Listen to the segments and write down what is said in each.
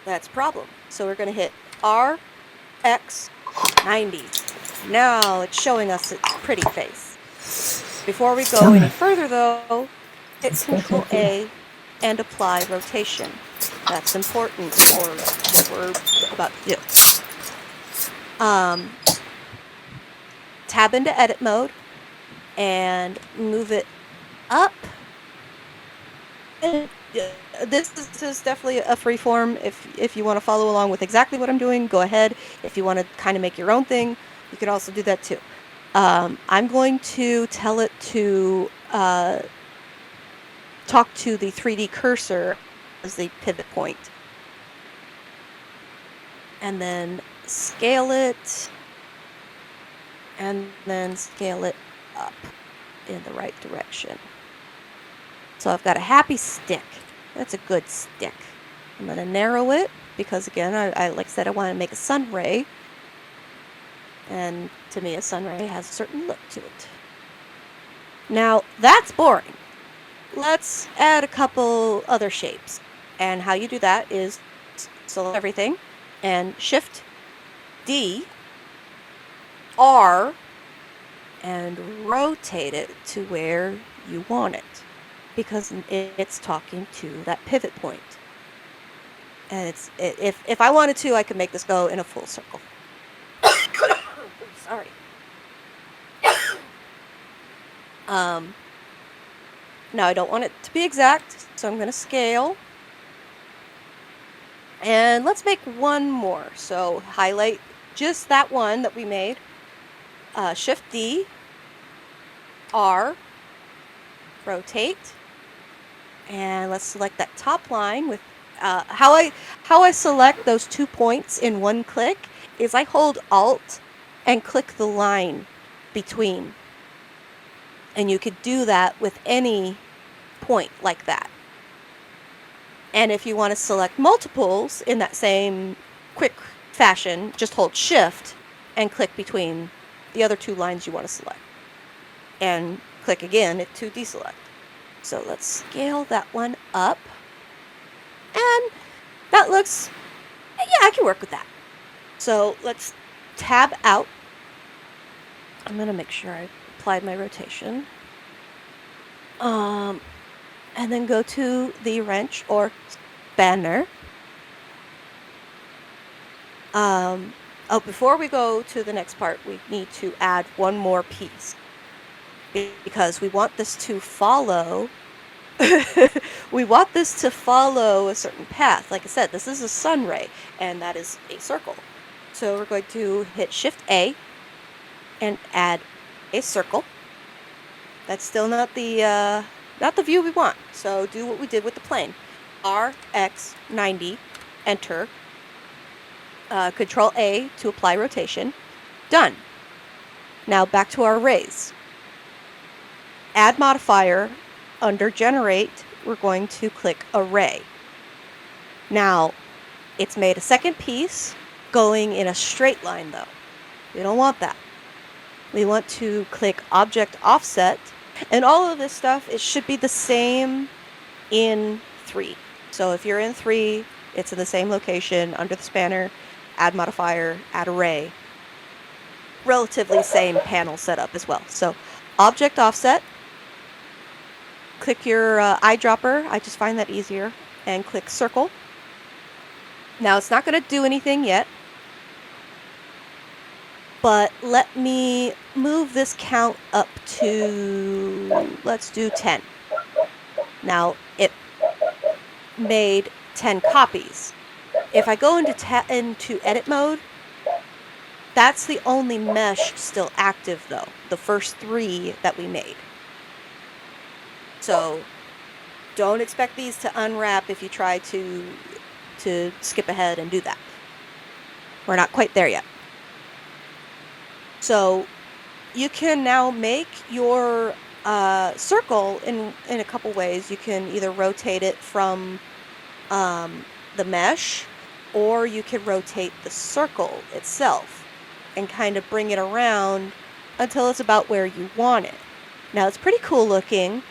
That's a problem. So we're going to hit RX 90. Now it's showing us its pretty face. Before we go any further, though, hit Control A and apply rotation. That's important for what we're about to do. Tab into edit mode and move it up. And this is definitely a free form. If you want to follow along with exactly what I'm doing, go ahead. If you want to kind of make your own thing, you can also do that too. I'm going to tell it to talk to the 3D cursor as the pivot point. And then scale it, and then scale it up in the right direction. So I've got a happy stick. That's a good stick. I'm going to narrow it because, again, I like I said, I want to make a sun ray. And to me, a sun ray has a certain look to it. Now, that's boring. Let's add a couple other shapes. And how you do that is select everything and Shift D, R, and rotate it to where you want it, because it's talking to that pivot point. And if I wanted to, I could make this go in a full circle. Sorry. Now I don't want it to be exact, so I'm going to scale. And let's make one more. So highlight just that one that we made. Shift D, R, rotate, and let's select that top line with how I select those 2 points in one click is I hold Alt and click the line between. And you could do that with any point like that. And if you want to select multiples in that same quick fashion, just hold Shift and click between the other 2 lines you want to select. And click again to deselect. So let's scale that one up. And that looks, yeah, I can work with that. So let's tab out. I'm going to make sure I applied my rotation. And then go to the wrench or spanner. Before we go to the next part, we need to add one more piece because we want this to follow. We want this to follow a certain path. Like I said, this is a sun ray, and that is a circle. So we're going to hit Shift A and add a circle. That's still not the view we want. So do what we did with the plane. RX 90, enter. Control A to apply rotation. Done. Now back to our rays. Add modifier. Under generate, we're going to click array. Now, it's made a second piece going in a straight line though. We don't want that. We want to click object offset, and all of this stuff, it should be the same in 3. So if you're in 3, it's in the same location under the spanner, add modifier, add array. Relatively same panel setup as well. So object offset, click your eyedropper, I just find that easier, and click circle. Now it's not going to do anything yet, but let me move this count up to, let's do 10. Now it made 10 copies. If I go into edit mode, that's the only mesh still active though, the first 3 that we made. So don't expect these to unwrap if you try to skip ahead and do that. We're not quite there yet. So you can now make your circle in a couple ways. You can either rotate it from the mesh, or you can rotate the circle itself and kind of bring it around until it's about where you want it. Now it's pretty cool looking,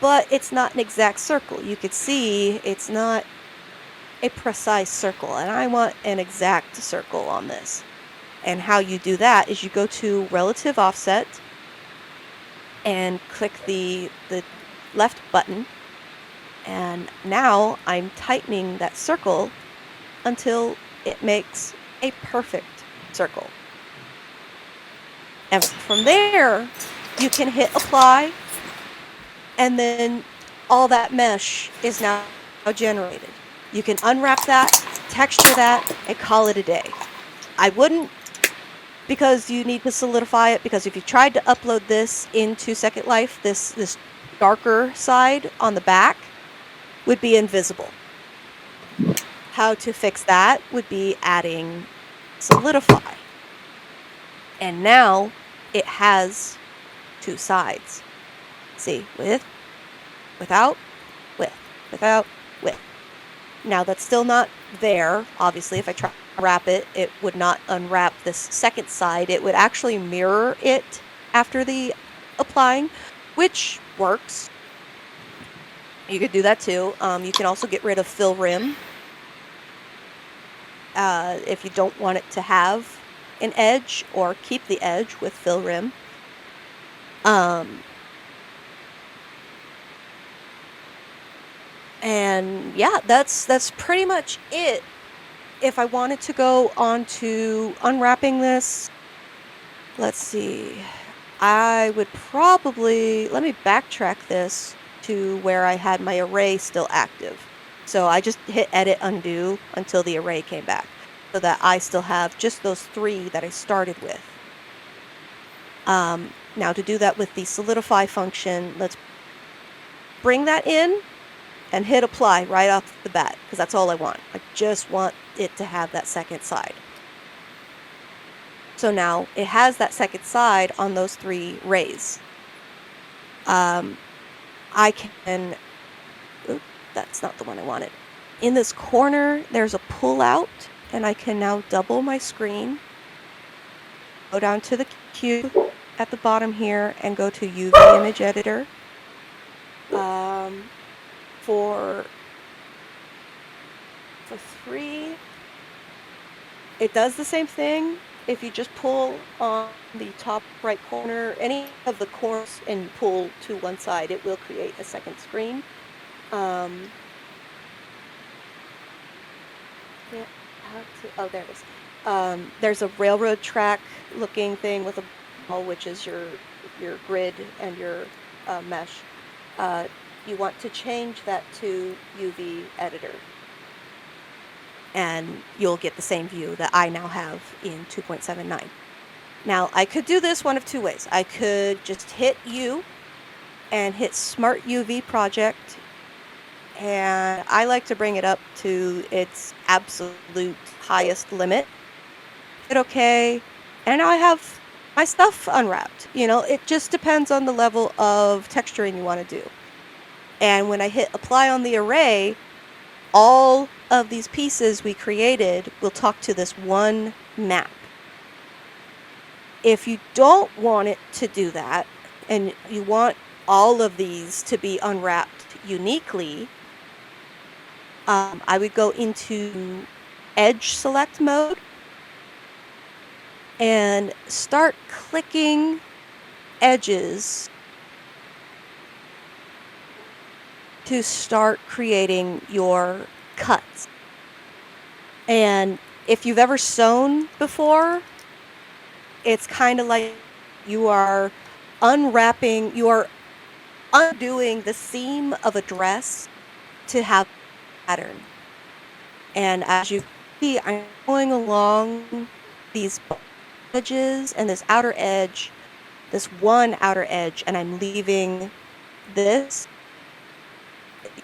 but it's not an exact circle. You could see it's not a precise circle, and I want an exact circle on this. And how you do that is you go to relative offset and click the left button, and now I'm tightening that circle until it makes a perfect circle. And from there, you can hit apply, and then all that mesh is now generated. You can unwrap that, texture that, and call it a day. I wouldn't, because you need to solidify it, because if you tried to upload this into Second Life, this darker side on the back would be invisible. How to fix that would be adding solidify. And now it has two sides. See, with, without, with, without, with. Now that's still not there. Obviously, if I try to wrap it, it would not unwrap this second side. It would actually mirror it after the applying, which works. You could do that too. You can also get rid of fill rim if you don't want it to have an edge, or keep the edge with fill rim. And yeah, that's pretty much it. If I wanted to go on to unwrapping this, let's see, I would probably, let me backtrack this to where I had my array still active. So I just hit edit undo until the array came back, so that I still have just those 3 that I started with. Now to do that with the solidify function, let's bring that in and hit apply right off the bat, because that's all I want. I just want it to have that second side. So now it has that second side on those 3 rays. I can, oops, that's not the one I wanted. In this corner, there's a pull out, and I can now double my screen, go down to the cube at the bottom here, and go to UV image editor. For 3, it does the same thing. If you just pull on the top right corner, any of the corners, and pull to one side, it will create a second screen. Yeah, oh, there it is. There's a railroad track looking thing with a ball, which is your grid and your mesh. You want to change that to UV editor, and you'll get the same view that I now have in 2.79. Now, I could do this one of 2 ways. I could just hit U and hit Smart UV Project, and I like to bring it up to its absolute highest limit. Hit OK, and now I have my stuff unwrapped. You know, it just depends on the level of texturing you want to do. And when I hit apply on the array, all of these pieces we created will talk to this one map. If you don't want it to do that, and you want all of these to be unwrapped uniquely, I would go into edge select mode and start clicking edges to start creating your cuts. And if you've ever sewn before, it's kind of like you are unwrapping, you are undoing the seam of a dress to have pattern. And as you see, I'm going along these edges and this outer edge, this one outer edge, and I'm leaving this.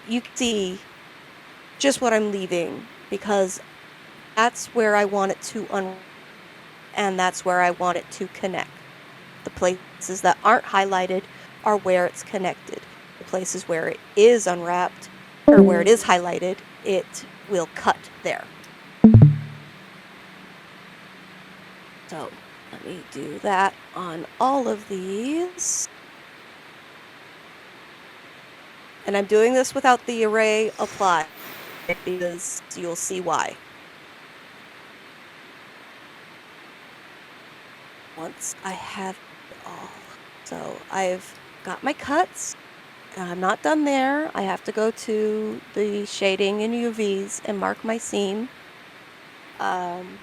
You can see just what I'm leaving, because that's where I want it to and that's where I want it to connect. The places that aren't highlighted are where it's connected. The places where it is unwrapped, or where it is highlighted, it will cut there. So let me do that on all of these. And I'm doing this without the array apply. because you'll see why. Once I have it all. So I've got my cuts. And I'm not done there. I have to go to the shading and UVs and mark my seam. Um,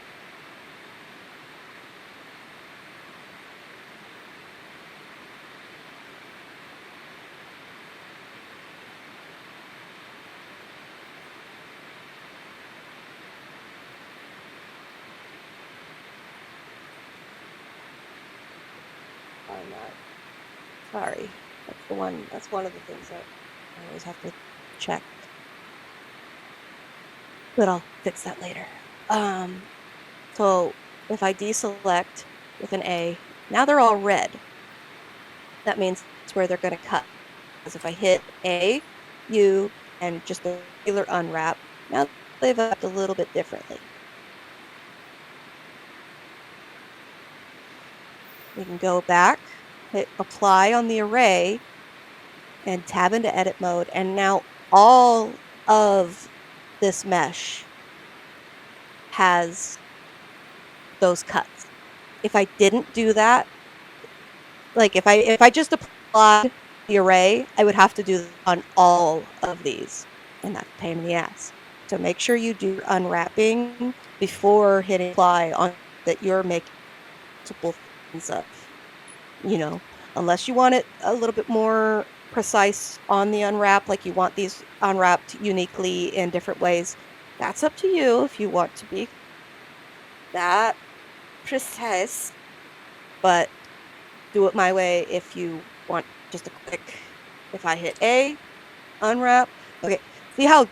I'm not. Sorry. That's one of the things that I always have to check. But I'll fix that later. So if I deselect with an A, now they're all red. That means it's where they're going to cut. Because if I hit A, U, and just a regular unwrap, now they've wrapped a little bit differently. We can go back, hit apply on the array, and tab into edit mode, and now all of this mesh has those cuts. If I didn't do that, like if I just applied the array, I would have to do that on all of these, and that's a pain in the ass. So make sure you do unwrapping before hitting apply on that you're making multiple things of, unless you want it a little bit more precise on the unwrap, like you want these unwrapped uniquely in different ways. That's up to you if you want to be that precise, but do it my way if you want just a quick, if I hit A, unwrap, okay, see how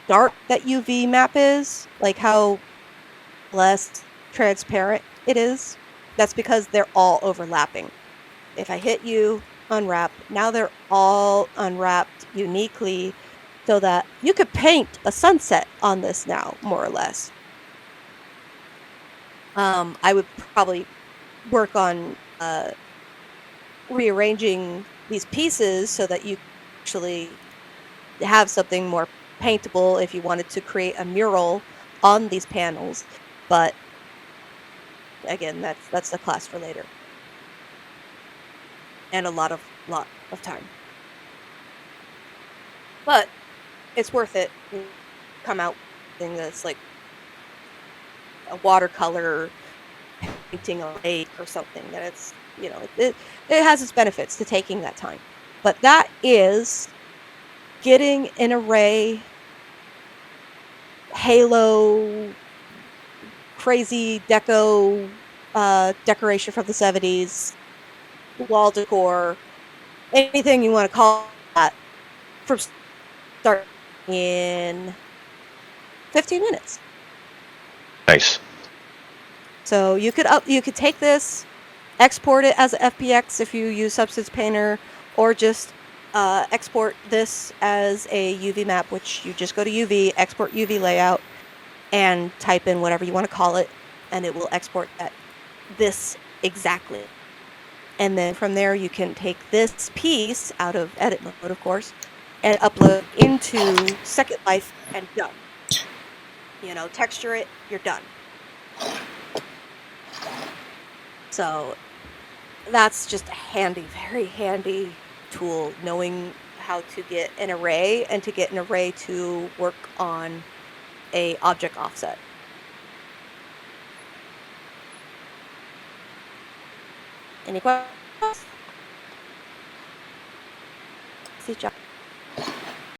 dark that UV map is? Like how less transparent it is? That's because they're all overlapping. If I hit U, unwrap, now they're all unwrapped uniquely so that you could paint a sunset on this now, more or less. I would probably work on rearranging these pieces so that you actually have something more paintable if you wanted to create a mural on these panels. But again, that's a class for later. And a lot of time. But it's worth it. Come out with something that's like a watercolor painting a lake or something that it's, it has its benefits to taking that time. But that is getting an array, halo, crazy decoration from the 70s, wall decor, anything you want to call that, from start in 15 minutes. Nice. So you could take this, export it as a FBX if you use Substance Painter, or just export this as a UV map, which you just go to UV, export UV layout, and type in whatever you want to call it, and it will export this exactly. And then from there, you can take this piece out of edit mode, of course, and upload into Second Life and done. Texture it, you're done. So that's just a handy, very handy tool, knowing how to get an array and to get an array to work on a object offset. Any questions? See you.